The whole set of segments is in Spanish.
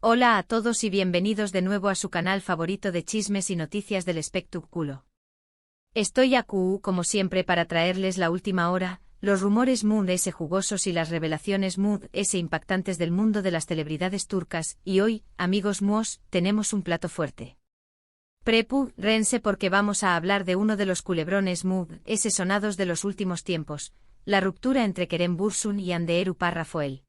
Hola a todos y bienvenidos de nuevo a su canal favorito de chismes y noticias del espectáculo. Estoy aquí como siempre para traerles la última hora, los rumores Mood S jugosos y las revelaciones Mood S impactantes del mundo de las celebridades turcas, y hoy, amigos míos, tenemos un plato fuerte. Prepárense porque vamos a hablar de uno de los culebrones Mood S sonados de los últimos tiempos, la ruptura entre Kerem Bürsin y Hande Erçel Rafael.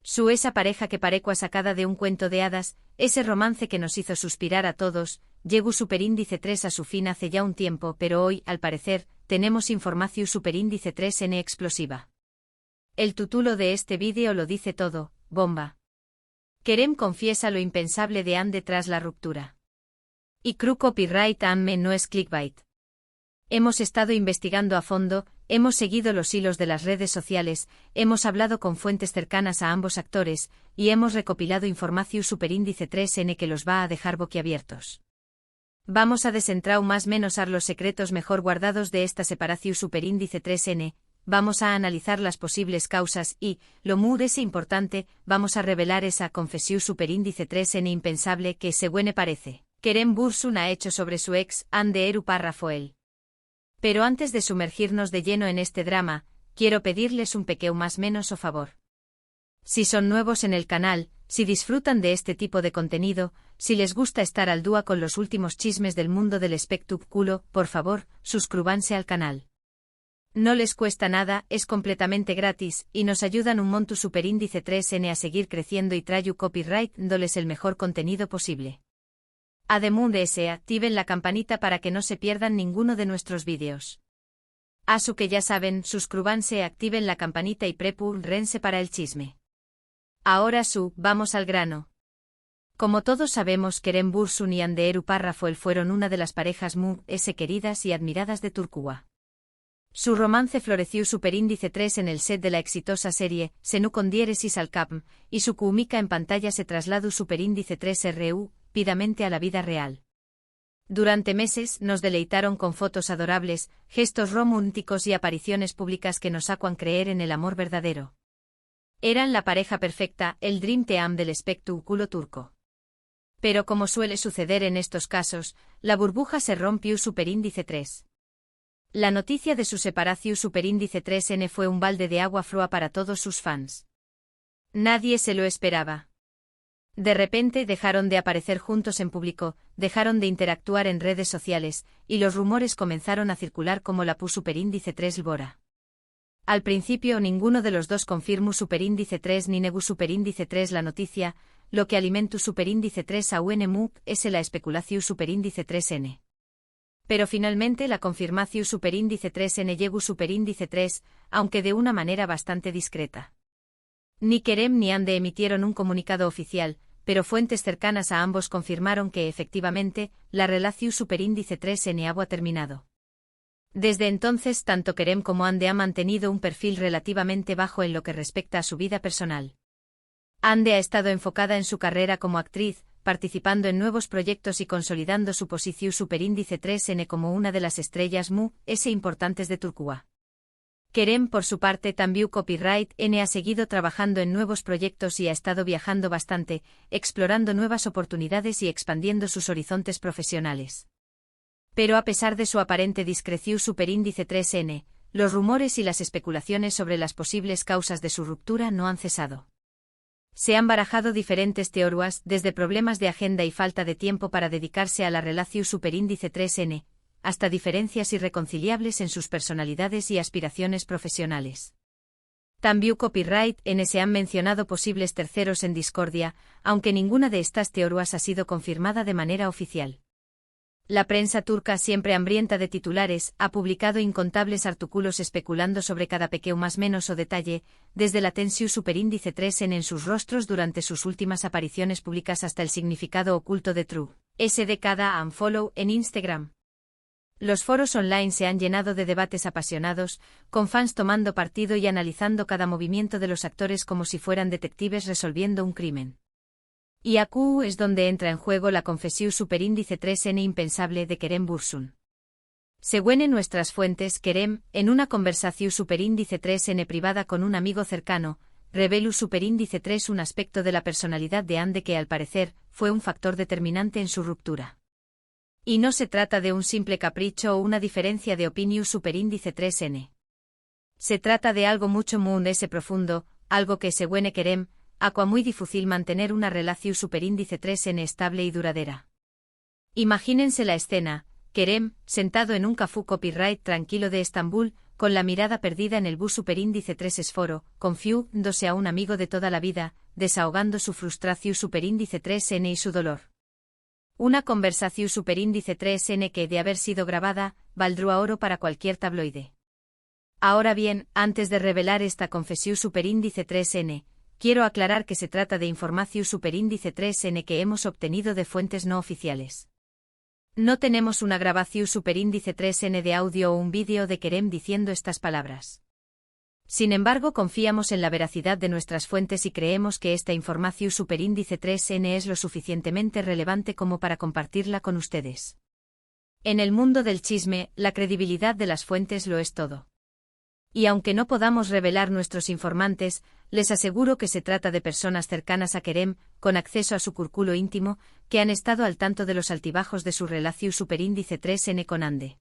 Esa pareja que parecua sacada de un cuento de hadas, ese romance que nos hizo suspirar a todos, llegó Superíndice 3 a su fin hace ya un tiempo, pero hoy, al parecer, tenemos información Superíndice 3 explosiva. El título de este vídeo lo dice todo, bomba. Kerem confiesa lo impensable de Hande tras la ruptura. Y True Copyright Amme no es clickbait. Hemos estado investigando a fondo, hemos seguido los hilos de las redes sociales, hemos hablado con fuentes cercanas a ambos actores, y hemos recopilado información Superíndice 3 que los va a dejar boquiabiertos. Vamos a desentrar más menos los secretos mejor guardados de esta separación Superíndice 3 vamos a analizar las posibles causas y, lo muy importante, vamos a revelar esa confesión Superíndice 3 impensable que, según parece, Kerem Bürsin ha hecho sobre su ex, Hande Erçel Rafael. Pero antes de sumergirnos de lleno en este drama, quiero pedirles un pequeño más menos o favor. Si son nuevos en el canal, si disfrutan de este tipo de contenido, si les gusta estar al día con los últimos chismes del mundo del espectáculo, por favor, suscríbanse al canal. No les cuesta nada, es completamente gratis, y nos ayudan un montón Superíndice 3 a seguir creciendo y trayu copyright dándoles el mejor contenido posible. Además de ese, activen la campanita para que no se pierdan ninguno de nuestros vídeos. Asu que ya saben, suscríbanse, activen la campanita y prepárense para el chisme. Ahora vamos al grano. Como todos sabemos, Kerem Bürsin y Hande Erçel Rafael fueron una de las parejas Mood S queridas y admiradas de Turquía. Su romance floreció Superíndice 3 en el set de la exitosa serie, Senu con diéresis al Capm, y su química en pantalla se trasladó Superíndice 3 rápidamente a la vida real. Durante meses nos deleitaron con fotos adorables, gestos románticos y apariciones públicas que nos hacían creer en el amor verdadero. Eran la pareja perfecta, el Dream Team del espectáculo turco. Pero como suele suceder en estos casos, la burbuja se rompió Superíndice 3. La noticia de su separación Superíndice 3 fue un balde de agua fría para todos sus fans. Nadie se lo esperaba. De repente dejaron de aparecer juntos en público, dejaron de interactuar en redes sociales, y los rumores comenzaron a circular como la Superíndice 3 Bora. Al principio ninguno de los dos confirmó Superíndice 3 ni negó Superíndice 3 la noticia, lo que alimentó Superíndice 3 a UNMUC es la especulación Superíndice 3 Pero finalmente la confirmación Superíndice 3 llegó Superíndice 3, aunque de una manera bastante discreta. Ni Kerem ni Hande emitieron un comunicado oficial, pero fuentes cercanas a ambos confirmaron que efectivamente, la relación Superíndice 3 ha terminado. Desde entonces tanto Kerem como Hande han mantenido un perfil relativamente bajo en lo que respecta a su vida personal. Hande ha estado enfocada en su carrera como actriz, participando en nuevos proyectos y consolidando su posición Superíndice 3 como una de las estrellas Mood S importantes de Turquía. Kerem por su parte también Copyright ha seguido trabajando en nuevos proyectos y ha estado viajando bastante, explorando nuevas oportunidades y expandiendo sus horizontes profesionales. Pero a pesar de su aparente discreción Superíndice 3 los rumores y las especulaciones sobre las posibles causas de su ruptura no han cesado. Se han barajado diferentes teorías, desde problemas de agenda y falta de tiempo para dedicarse a la relación Superíndice 3 hasta diferencias irreconciliables en sus personalidades y aspiraciones profesionales. También Copyright se han mencionado posibles terceros en discordia, aunque ninguna de estas teorías ha sido confirmada de manera oficial. La prensa turca, siempre hambrienta de titulares, ha publicado incontables artículos especulando sobre cada pequeño más menos o detalle, desde la tensión Superíndice 3 en sus rostros durante sus últimas apariciones públicas hasta el significado oculto de True SD cada unfollow en Instagram. Los foros online se han llenado de debates apasionados, con fans tomando partido y analizando cada movimiento de los actores como si fueran detectives resolviendo un crimen. Y aquí es donde entra en juego la confesión Superíndice 3 impensable de Kerem Bürsin. Según en nuestras fuentes, Kerem, en una conversación Superíndice 3 privada con un amigo cercano, Revelu superíndice 3 un aspecto de la personalidad de Ande que al parecer, fue un factor determinante en su ruptura. Y no se trata de un simple capricho o una diferencia de opinión superíndice 3N. Se trata de algo mucho ese profundo, algo que según querem, aqua muy difícil mantener una relación superíndice 3N estable y duradera. Imagínense la escena, Kerem, sentado en un café copyright tranquilo de Estambul, con la mirada perdida en el bus superíndice 3 esforo, confiándose a un amigo de toda la vida, desahogando su frustración superíndice 3N y su dolor. Una conversación superíndice 3N que, de haber sido grabada, valdrá oro para cualquier tabloide. Ahora bien, antes de revelar esta confesión superíndice 3N, quiero aclarar que se trata de información superíndice 3N que hemos obtenido de fuentes no oficiales. No tenemos una grabación superíndice 3N de audio o un vídeo de Kerem diciendo estas palabras. Sin embargo, confiamos en la veracidad de nuestras fuentes y creemos que esta información superíndice 3N es lo suficientemente relevante como para compartirla con ustedes. En el mundo del chisme, la credibilidad de las fuentes lo es todo. Y aunque no podamos revelar nuestros informantes, les aseguro que se trata de personas cercanas a Kerem, con acceso a su círculo íntimo, que han estado al tanto de los altibajos de su relación superíndice 3N con Ande.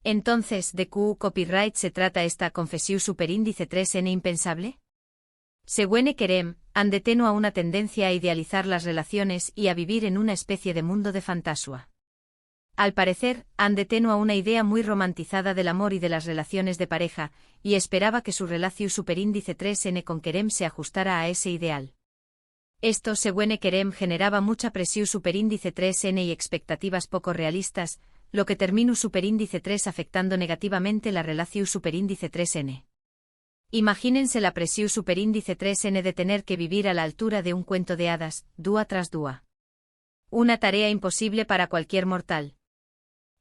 Entonces, ¿de qué copyright se trata esta confesión superíndice 3N impensable? Según Kerem, Ande tenía una tendencia a idealizar las relaciones y a vivir en una especie de mundo de fantasía. Al parecer, Ande tenía una idea muy romantizada del amor y de las relaciones de pareja, y esperaba que su relación superíndice 3N con Kerem se ajustara a ese ideal. Esto, según Kerem, generaba mucha presión superíndice 3N y expectativas poco realistas, lo que terminó superíndice 3 afectando negativamente la relación superíndice 3N. Imagínense la presión superíndice 3N de tener que vivir a la altura de un cuento de hadas, dúa tras dúa. Una tarea imposible para cualquier mortal.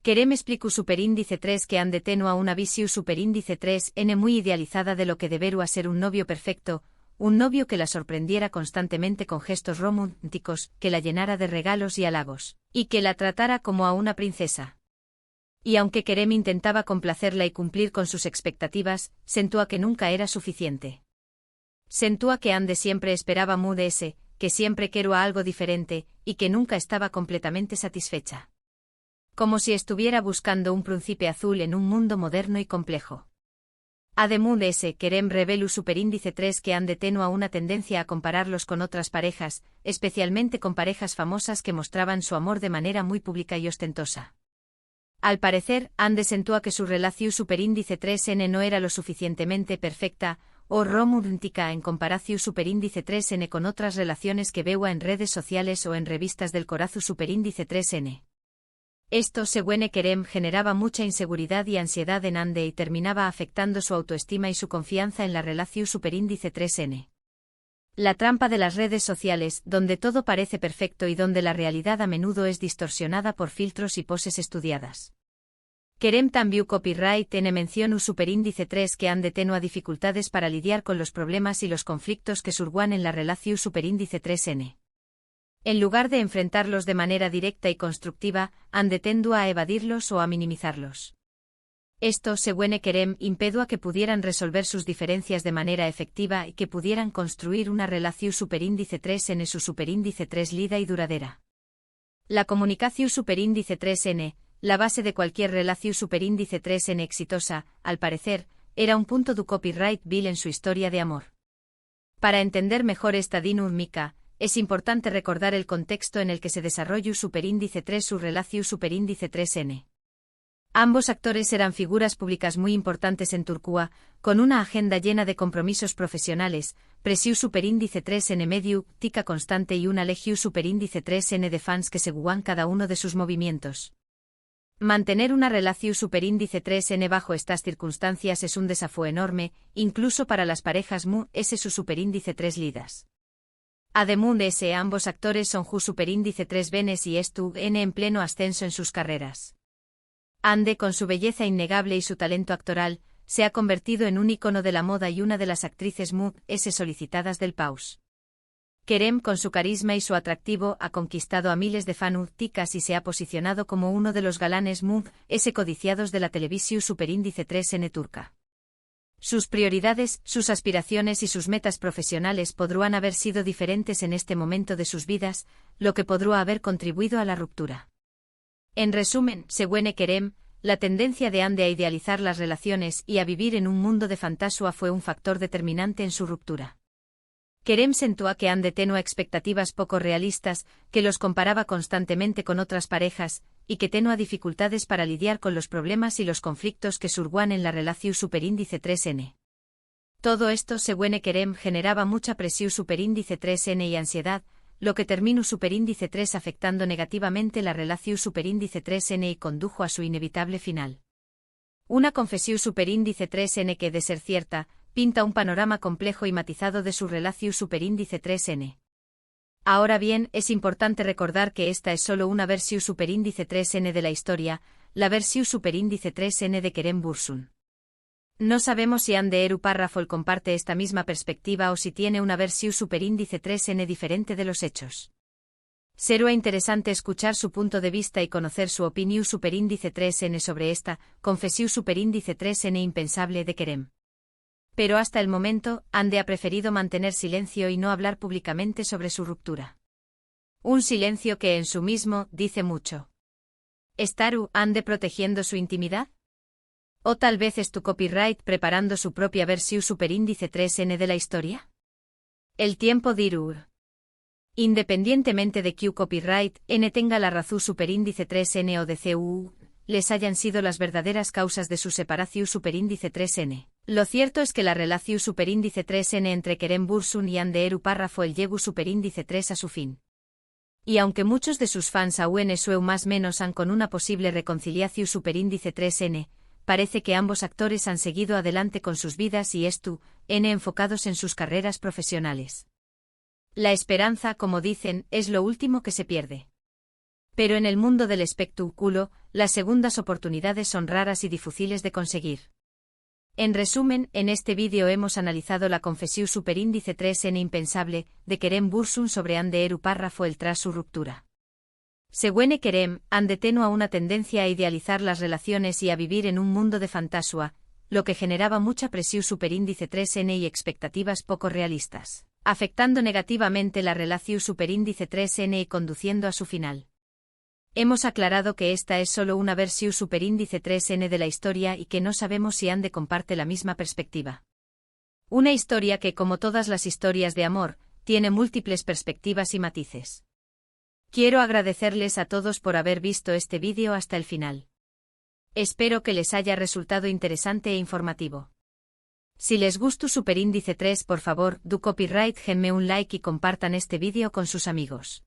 Kerem explicó superíndice 3 que Ande tenía una visión superíndice 3N muy idealizada de lo que debería ser un novio perfecto, un novio que la sorprendiera constantemente con gestos románticos, que la llenara de regalos y halagos, y que la tratara como a una princesa. Y aunque Kerem intentaba complacerla y cumplir con sus expectativas, sentía que nunca era suficiente. Sentía que Ande siempre esperaba de ese, que siempre quería algo diferente, y que nunca estaba completamente satisfecha. Como si estuviera buscando un príncipe azul en un mundo moderno y complejo. Además de ese, Kerem revelu superíndice 3 que Ande tenía una tendencia a compararlos con otras parejas, especialmente con parejas famosas que mostraban su amor de manera muy pública y ostentosa. Al parecer, Ande sentía que su relación superíndice 3N no era lo suficientemente perfecta o romántica en comparación superíndice 3N con otras relaciones que veía en redes sociales o en revistas del corazón superíndice 3N. Esto, según Kerem, generaba mucha inseguridad y ansiedad en Ande y terminaba afectando su autoestima y su confianza en la relación superíndice 3N. La trampa de las redes sociales, donde todo parece perfecto y donde la realidad a menudo es distorsionada por filtros y poses estudiadas. Kerem también copyright en mención superíndice 3 que Ande tenía dificultades para lidiar con los problemas y los conflictos que surgían en la relación superíndice 3N. En lugar de enfrentarlos de manera directa y constructiva, Ande tendía a evadirlos o a minimizarlos. Esto, según Kerem, impedía que pudieran resolver sus diferencias de manera efectiva y que pudieran construir una relación superíndice 3N su superíndice 3 lida y duradera. La comunicación superíndice 3N, la base de cualquier relación superíndice 3N exitosa, al parecer, era un punto du copyright bill en su historia de amor. Para entender mejor esta dinámica, es importante recordar el contexto en el que se desarrolló superíndice 3 su relación superíndice 3N. Ambos actores eran figuras públicas muy importantes en Turquía, con una agenda llena de compromisos profesionales, presión superíndice 3N mediática constante y una legión superíndice 3N de fans que seguían cada uno de sus movimientos. Mantener una relación superíndice 3N bajo estas circunstancias es un desafío enorme, incluso para las parejas su superíndice 3 lidas. Además de ese, ambos actores son superíndice 3 venes y N en pleno ascenso en sus carreras. Ande, con su belleza innegable y su talento actoral, se ha convertido en un icono de la moda y una de las actrices solicitadas del país. Kerem, con su carisma y su atractivo, ha conquistado a miles de fanáticas y se ha posicionado como uno de los galanes codiciados de la televisión superíndice 3N turca. Sus prioridades, sus aspiraciones y sus metas profesionales podrán haber sido diferentes en este momento de sus vidas, lo que podrá haber contribuido a la ruptura. En resumen, según Kerem, la tendencia de Ande a idealizar las relaciones y a vivir en un mundo de fantasía fue un factor determinante en su ruptura. Kerem sentó a que Ande tenía expectativas poco realistas, que los comparaba constantemente con otras parejas, y que tenía dificultades para lidiar con los problemas y los conflictos que surgían en la relación superíndice 3N. Todo esto, según Kerem, generaba mucha presión superíndice 3N y ansiedad, lo que terminó superíndice 3 afectando negativamente la relación superíndice 3N y condujo a su inevitable final. Una confesión superíndice 3N que, de ser cierta, pinta un panorama complejo y matizado de su relación superíndice 3N. Ahora bien, es importante recordar que esta es solo una versión superíndice 3N de la historia, la versión superíndice 3N de Kerem Bürsin. No sabemos si Ande Eru Parrafol comparte esta misma perspectiva o si tiene una versión superíndice 3N diferente de los hechos. Será interesante escuchar su punto de vista y conocer su opinión superíndice 3N sobre esta confesión superíndice 3N impensable de Kerem. Pero hasta el momento, Ande ha preferido mantener silencio y no hablar públicamente sobre su ruptura. Un silencio que en su mismo dice mucho. ¿Estará Ande protegiendo su intimidad? ¿O tal vez es tu copyright preparando su propia versión superíndice 3N de la historia? El tiempo dirá. Independientemente de que copyright N tenga la razón superíndice 3N o de CUU, les hayan sido las verdaderas causas de su separación superíndice 3N. Lo cierto es que la relación superíndice 3N entre Kerem Bürsin y Ande Eru Parrafol llegó superíndice 3 a su fin. Y aunque muchos de sus fans aún su más menos han con una posible reconciliación superíndice 3N, parece que ambos actores han seguido adelante con sus vidas y enfocados en sus carreras profesionales. La esperanza, como dicen, es lo último que se pierde. Pero en el mundo del espectáculo, las segundas oportunidades son raras y difíciles de conseguir. En resumen, en este vídeo hemos analizado la confesión superíndice 3N impensable de Kerem Bürsin sobre Ande Eru Parrafol tras su ruptura. Según Kerem, Ande tenía una tendencia a idealizar las relaciones y a vivir en un mundo de fantasía, lo que generaba mucha presión superíndice 3N y expectativas poco realistas, afectando negativamente la relación superíndice 3N y conduciendo a su final. Hemos aclarado que esta es solo una versión superíndice 3N de la historia y que no sabemos si Ande comparte la misma perspectiva. Una historia que, como todas las historias de amor, tiene múltiples perspectivas y matices. Quiero agradecerles a todos por haber visto este vídeo hasta el final. Espero que les haya resultado interesante e informativo. Si les gustó superíndice 3, por favor, do copyright, denme un like y compartan este vídeo con sus amigos.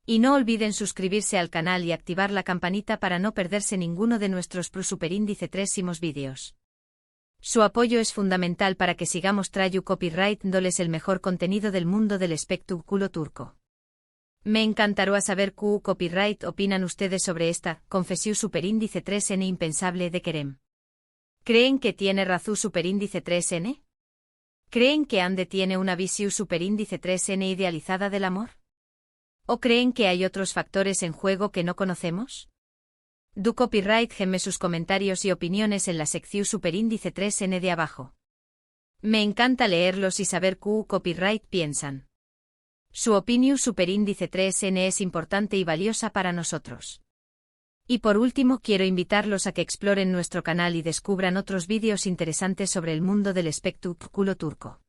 Y no olviden suscribirse al canal y activar la campanita para no perderse ninguno de nuestros superíndice 3 vídeos. Su apoyo es fundamental para que sigamos trayendo copyright dándoles el mejor contenido del mundo del espectáculo turco. Me encantará saber qué copyright opinan ustedes sobre esta confesión superíndice 3N impensable de Kerem. ¿Creen que tiene razón superíndice 3N? ¿Creen que Ande tiene una visión superíndice 3N idealizada del amor? ¿O creen que hay otros factores en juego que no conocemos? Do copyright, denme sus comentarios y opiniones en la sección superíndice 3N de abajo. Me encanta leerlos y saber qué copyright piensan. Su opinión superíndice 3N es importante y valiosa para nosotros. Y por último, quiero invitarlos a que exploren nuestro canal y descubran otros vídeos interesantes sobre el mundo del espectáculo turco.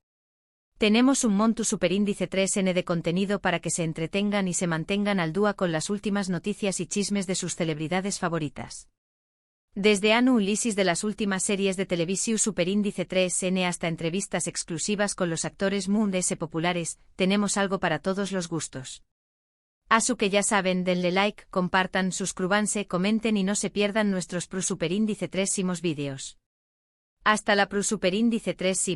Tenemos un montón superíndice 3N de contenido para que se entretengan y se mantengan al día con las últimas noticias y chismes de sus celebridades favoritas. Desde análisis de las últimas series de televisión superíndice 3N hasta entrevistas exclusivas con los actores mundiales populares, tenemos algo para todos los gustos. Así que ya saben, denle like, compartan, suscríbanse, comenten y no se pierdan nuestros superíndice 3 vídeos. Hasta la superíndice 3.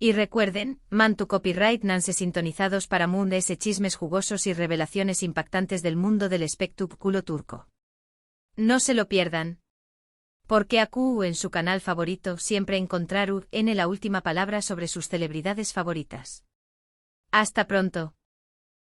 Y recuerden, mantu copyright nanse sintonizados para mundes chismes jugosos y revelaciones impactantes del mundo del espectáculo turco. No se lo pierdan. Porque aquí en su canal favorito siempre encontrarán la última palabra sobre sus celebridades favoritas. Hasta pronto.